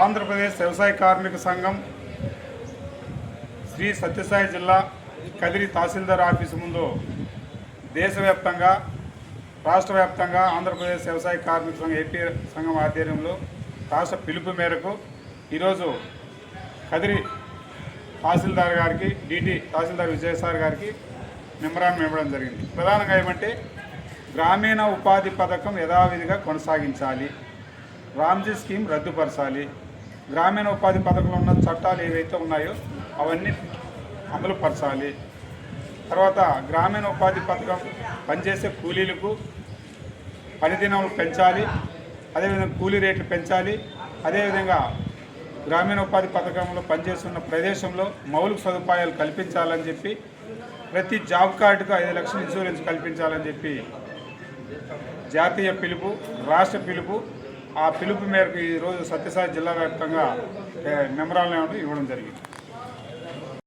ఆంధ్రప్రదేశ్ వ్యవసాయ కార్మిక సంఘం శ్రీ సత్యసాయి జిల్లా కదిరి తహసీల్దార్ ఆఫీసు ముందు దేశవ్యాప్తంగా రాష్ట్ర వ్యాప్తంగా ఆంధ్రప్రదేశ్ వ్యవసాయ కార్మిక సంఘం ఏపీ సంఘం ఆధ్వర్యంలో రాష్ట్ర పిలుపు మేరకు ఈరోజు కదిరి తహసీల్దార్ గారికి డిటి తహసీల్దార్ విజయసార్ గారికి మెమరాండం ఇవ్వడం జరిగింది. ప్రధానంగా ఏమంటే గ్రామీణ ఉపాధి పథకం యథావిధిగా కొనసాగించాలి, రామ్జీ స్కీమ్ రద్దుపరచాలి, గ్రామీణ ఉపాధి పథకంలో ఉన్న చట్టాలు ఏవైతే ఉన్నాయో అవన్నీ అమలు పరచాలి. తర్వాత గ్రామీణ ఉపాధి పథకం పనిచేసే కూలీలకు పని దినాలు పెంచాలి, అదేవిధంగా కూలీ రేట్లు పెంచాలి. అదేవిధంగా గ్రామీణ ఉపాధి పథకంలో పనిచేస్తున్న ప్రదేశంలో మౌలిక సదుపాయాలు కల్పించాలని చెప్పి ప్రతి జాబ్ కార్డుకు 5 లక్షల ఇన్సూరెన్స్ కల్పించాలని చెప్పి జాతీయ పిలుపు, రాష్ట్ర పిలుపు, ఆ పిలుపు మేరకు ఈరోజు సత్యసాయి జిల్లా వ్యాప్తంగా మెమరాండం ఇవ్వడం జరిగింది.